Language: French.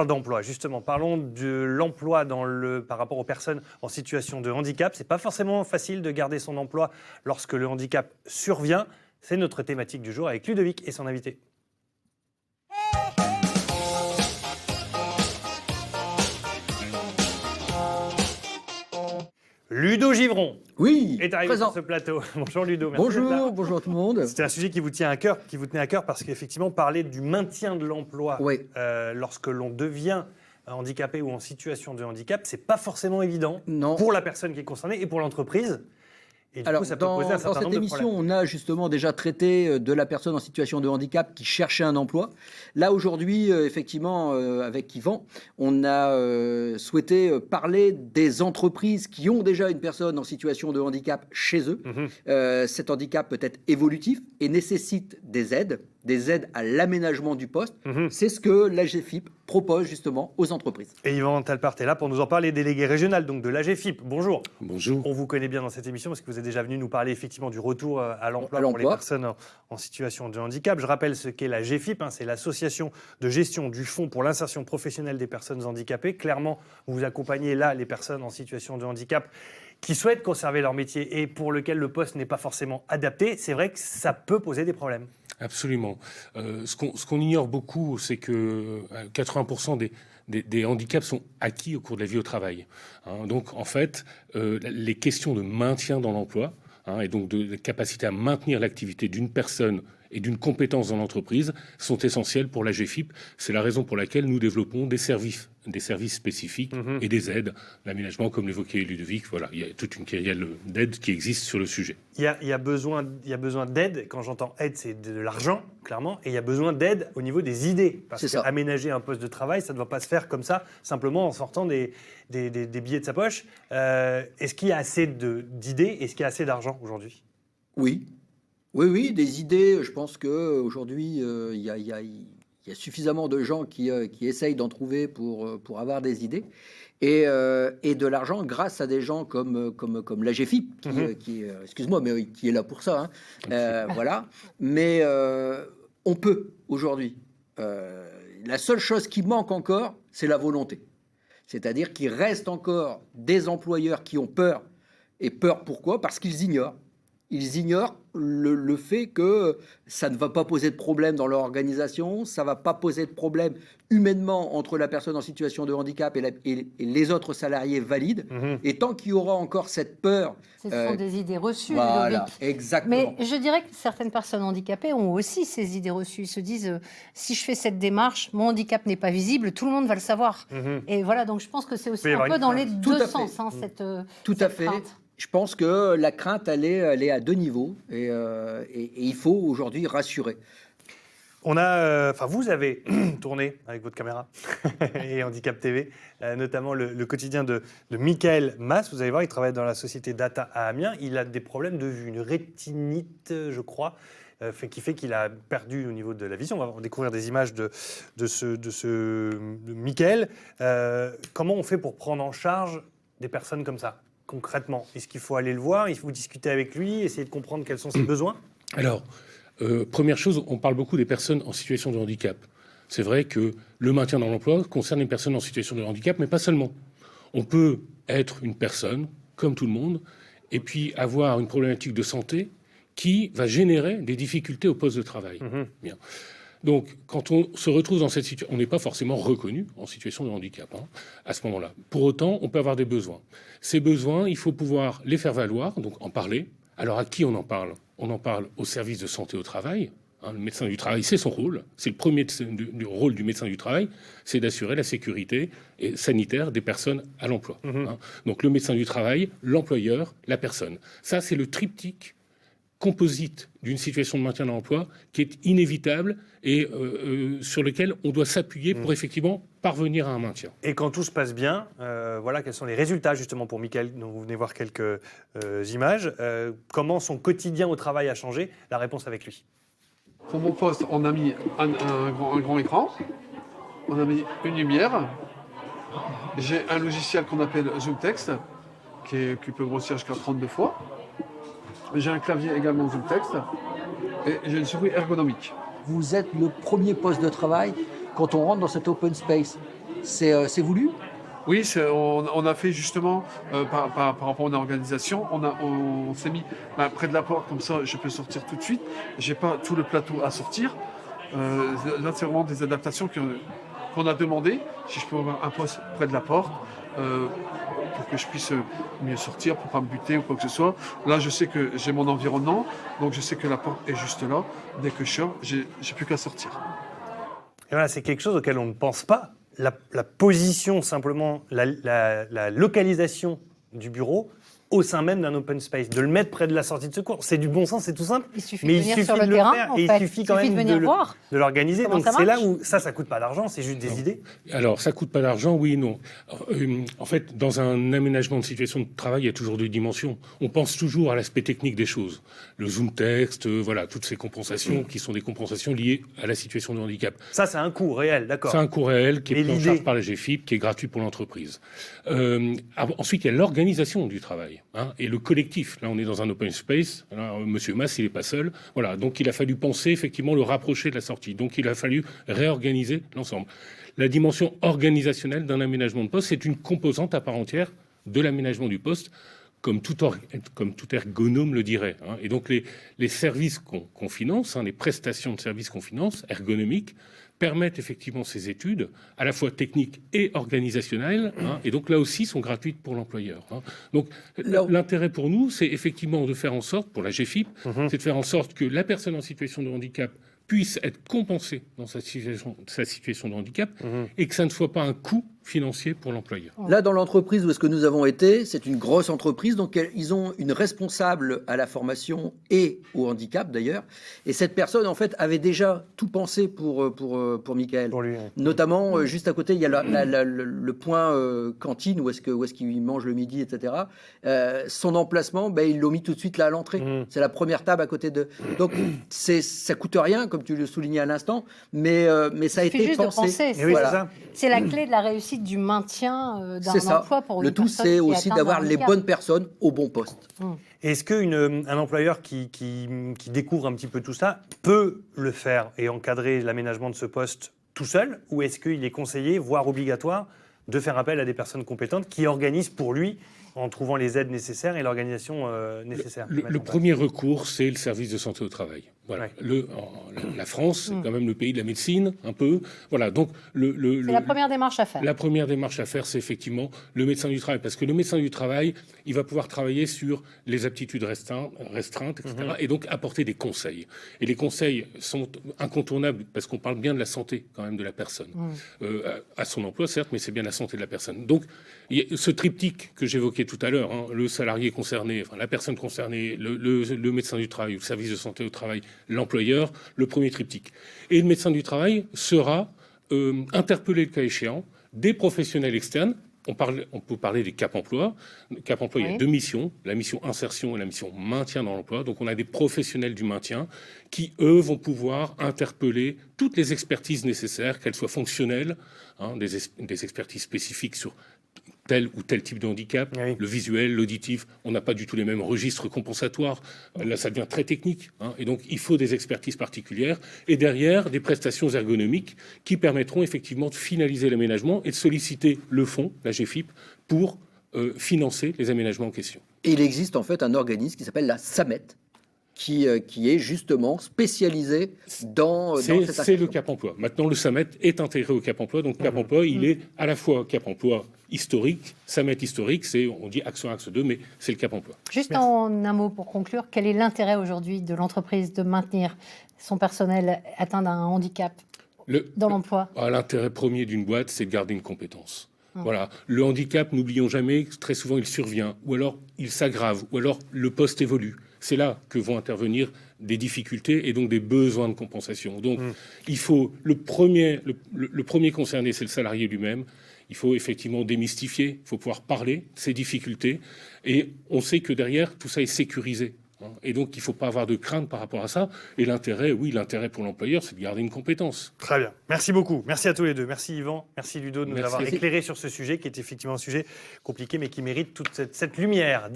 D'emploi, justement, parlons de l'emploi par rapport aux personnes en situation de handicap. C'est pas forcément facile de garder son emploi lorsque le handicap survient. C'est notre thématique du jour avec Ludovic et son invité. Ludo Givron est arrivé sur ce plateau. Bonjour Ludo. Merci bonjour tout le monde. C'était un sujet qui vous tenait à cœur parce qu'effectivement, parler du maintien de l'emploi lorsque l'on devient handicapé ou en situation de handicap, c'est pas forcément évident pour la personne qui est concernée et pour l'entreprise. Et alors, ça peut poser un certain nombre de problèmes. Dans cette émission, on a justement déjà traité de la personne en situation de handicap qui cherchait un emploi. Là, aujourd'hui, effectivement, avec Yvan, on a souhaité parler des entreprises qui ont déjà une personne en situation de handicap chez eux. Cet handicap peut être évolutif et nécessite des aides à l'aménagement du poste. C'est ce que l'AGFIP propose justement aux entreprises. Et Yvan Talpart est là pour nous en parler, délégué régional donc de l'AGFIP. Bonjour. Bonjour. On vous connaît bien dans cette émission parce que vous êtes déjà venu nous parler effectivement du retour à l'emploi pour les personnes en situation de handicap. Je rappelle ce qu'est l'AGFIP, c'est l'association de gestion du Fonds pour l'insertion professionnelle des personnes handicapées. Clairement, vous accompagnez là les personnes en situation de handicap qui souhaitent conserver leur métier et pour lequel le poste n'est pas forcément adapté. C'est vrai que ça peut poser des problèmes. Absolument. Ce qu'on ignore beaucoup, c'est que 80% des handicaps sont acquis au cours de la vie au travail. Donc, en fait, les questions de maintien dans l'emploi et donc de capacité à maintenir l'activité d'une personne et d'une compétence dans l'entreprise sont essentielles pour l'AGFIP. C'est la raison pour laquelle nous développons des services spécifiques et des aides, l'aménagement, comme l'évoquait Ludovic. Voilà, il y a toute une kyrielle d'aides qui existent sur le sujet. Il y a besoin d'aide. Quand j'entends aide, c'est de l'argent, clairement. Et il y a besoin d'aide au niveau des idées. Parce qu'aménager un poste de travail, ça ne doit pas se faire comme ça, simplement en sortant des billets de sa poche. Est-ce qu'il y a assez d'idées? Est-ce qu'il y a assez d'argent aujourd'hui? Oui, des idées. Je pense qu'aujourd'hui, il y a suffisamment de gens qui essayent d'en trouver pour avoir des idées. Et de l'argent grâce à des gens comme l'AGFIP, qui est là pour ça. Voilà. Mais on peut aujourd'hui. La seule chose qui manque encore, c'est la volonté. C'est-à-dire qu'il reste encore des employeurs qui ont peur. Et peur pourquoi? Parce qu'ils ignorent. Ils ignorent le fait que ça ne va pas poser de problème dans leur organisation, ça ne va pas poser de problème humainement entre la personne en situation de handicap et les autres salariés valides. Et tant qu'il y aura encore cette peur... Ce sont des idées reçues, voilà, exactement. Mais je dirais que certaines personnes handicapées ont aussi ces idées reçues. Ils se disent, si je fais cette démarche, mon handicap n'est pas visible, tout le monde va le savoir. Et voilà, donc je pense que c'est aussi un peu dans les deux sens, cette Tout à fait. Crainte. Je pense que la crainte, elle est à deux niveaux et il faut aujourd'hui rassurer. Vous avez tourné avec votre caméra et Handicap TV, notamment le quotidien de Michael Mas. Vous allez voir, il travaille dans la société Data à Amiens. Il a des problèmes de vue, une rétinite, je crois, qui fait qu'il a perdu au niveau de la vision. On va découvrir des images de Michael. Comment on fait pour prendre en charge des personnes comme ça? Concrètement, est-ce qu'il faut aller le voir, il faut discuter avec lui, essayer de comprendre quels sont ses besoins? Alors, première chose, on parle beaucoup des personnes en situation de handicap. C'est vrai que le maintien dans l'emploi concerne les personnes en situation de handicap, mais pas seulement. On peut être une personne, comme tout le monde, et puis avoir une problématique de santé qui va générer des difficultés au poste de travail. Bien. Donc, quand on se retrouve dans cette situation, on n'est pas forcément reconnu en situation de handicap à ce moment-là. Pour autant, on peut avoir des besoins. Ces besoins, il faut pouvoir les faire valoir, donc en parler. Alors, à qui on en parle? On en parle au service de santé au travail. Le médecin du travail, c'est son rôle. C'est le premier du rôle du médecin du travail, c'est d'assurer la sécurité sanitaire des personnes à l'emploi. Donc, le médecin du travail, l'employeur, la personne. Ça, c'est le triptyque composite d'une situation de maintien dans l'emploi qui est inévitable et sur lequel on doit s'appuyer pour effectivement parvenir à un maintien. Et quand tout se passe bien, quels sont les résultats justement pour Michael, dont vous venez voir quelques images. Comment son quotidien au travail a changé? La réponse avec lui. Pour mon poste, on a mis un grand écran, on a mis une lumière, j'ai un logiciel qu'on appelle ZoomText, qui peut grossir jusqu'à 32 fois. J'ai un clavier également ZoomText et j'ai une souris ergonomique. Vous êtes le premier poste de travail quand on rentre dans cet open space. C'est voulu? Oui, on a fait justement, par rapport à une organisation, on s'est mis près de la porte, comme ça je peux sortir tout de suite. Je n'ai pas tout le plateau à sortir. Là, c'est vraiment des adaptations qu'on a demandé. Si je peux avoir un poste près de la porte, pour que je puisse mieux sortir, pour ne pas me buter ou quoi que ce soit. Là, je sais que j'ai mon environnement, donc je sais que la porte est juste là. Dès que je sors, j'ai plus qu'à sortir. Et voilà, c'est quelque chose auquel on ne pense pas. La position, simplement, la localisation du bureau au sein même d'un open space, de le mettre près de la sortie de secours. C'est du bon sens, c'est tout simple. Il suffit mais de venir sur le terrain, faire, et il suffit quand même de l'organiser. Donc c'est là où ça coûte pas d'argent, c'est juste des idées. Alors ça coûte pas d'argent, oui et non. En fait, dans un aménagement de situation de travail, il y a toujours deux dimensions. On pense toujours à l'aspect technique des choses. Le zoom texte, voilà, toutes ces compensations qui sont des compensations liées à la situation de handicap. Ça, c'est un coût réel, d'accord. C'est un coût réel qui est pris en charge par la GFIP, qui est gratuit pour l'entreprise. Ensuite, il y a l'organisation du travail. Et le collectif. Là, on est dans un open space. Alors, Monsieur Mas, il n'est pas seul. Voilà. Donc, il a fallu penser, effectivement, le rapprocher de la sortie. Donc, il a fallu réorganiser l'ensemble. La dimension organisationnelle d'un aménagement de poste, c'est une composante à part entière de l'aménagement du poste, comme tout ergonome le dirait. Et donc, les services qu'on finance, les prestations de services qu'on finance, ergonomiques, permettent effectivement ces études, à la fois techniques et organisationnelles, et donc là aussi sont gratuites pour l'employeur. Donc l'intérêt pour nous, c'est effectivement de faire en sorte, pour la GFIP, c'est de faire en sorte que la personne en situation de handicap puisse être compensée dans sa situation de handicap, et que ça ne soit pas un coût financier pour l'employeur. Là, dans l'entreprise où est-ce que nous avons été, c'est une grosse entreprise, donc ils ont une responsable à la formation et au handicap d'ailleurs. Et cette personne, en fait, avait déjà tout pensé pour Michael. Pour lui, Notamment, juste à côté, il y a le point cantine, où est-ce qu'il mange le midi, etc. Son emplacement, ils l'ont mis tout de suite là à l'entrée. C'est la première table à côté de... Donc, ça coûte rien, comme tu le soulignais à l'instant, mais ça a été pensé. C'est la clé de la réussite du maintien d'un emploi pour le tout, c'est aussi d'avoir les bonnes personnes au bon poste. Est-ce qu'un employeur qui découvre un petit peu tout ça peut le faire et encadrer l'aménagement de ce poste tout seul, ou est-ce qu'il est conseillé, voire obligatoire, de faire appel à des personnes compétentes qui organisent pour lui en trouvant les aides nécessaires et l'organisation nécessaire? Le premier recours, c'est le service de santé au travail. Voilà. Ouais. La France, c'est quand même le pays de la médecine, un peu. Voilà. Donc c'est la première démarche à faire. La première démarche à faire, c'est effectivement le médecin du travail, parce que le médecin du travail, il va pouvoir travailler sur les aptitudes restreintes, etc., et donc apporter des conseils. Et les conseils sont incontournables parce qu'on parle bien de la santé quand même de la personne, à son emploi certes, mais c'est bien la santé de la personne. Donc ce triptyque que j'évoquais tout à l'heure, le salarié concerné, la personne concernée, le médecin du travail, le service de santé au travail, l'employeur, le premier triptyque. Et le médecin du travail sera interpellé le cas échéant des professionnels externes. On peut parler des Cap Emploi. Cap Emploi, il y a deux missions, la mission insertion et la mission maintien dans l'emploi. Donc on a des professionnels du maintien qui, eux, vont pouvoir interpeller toutes les expertises nécessaires, qu'elles soient fonctionnelles, des expertises spécifiques sur tel ou tel type de handicap, le visuel, l'auditif, on n'a pas du tout les mêmes registres compensatoires. Là, ça devient très technique. Et donc, il faut des expertises particulières. Et derrière, des prestations ergonomiques qui permettront effectivement de finaliser l'aménagement et de solliciter le fonds, la GFIP, pour financer les aménagements en question. Et il existe en fait un organisme qui s'appelle la SAMET, qui est justement spécialisé dans cette action. C'est le Cap Emploi. Maintenant, le SAMET est intégré au Cap Emploi. Donc, Cap Emploi, il est à la fois Cap Emploi historique, SAMET historique, on dit axe 1, axe 2, mais c'est le Cap Emploi. Juste en un mot pour conclure, quel est l'intérêt aujourd'hui de l'entreprise de maintenir son personnel atteint d'un handicap dans l'emploi? L'intérêt premier d'une boîte, c'est de garder une compétence. Voilà. Le handicap, n'oublions jamais, très souvent il survient, ou alors il s'aggrave, ou alors le poste évolue. C'est là que vont intervenir des difficultés et donc des besoins de compensation. Donc, il faut le premier concerné, c'est le salarié lui-même. Il faut effectivement démystifier, il faut pouvoir parler de ces difficultés. Et on sait que derrière, tout ça est sécurisé. Et donc, il ne faut pas avoir de crainte par rapport à ça. Et l'intérêt pour l'employeur, c'est de garder une compétence. Très bien. Merci beaucoup. Merci à tous les deux. Merci Yvan, merci Ludo de nous avoir éclairé sur ce sujet qui est effectivement un sujet compliqué, mais qui mérite toute cette lumière.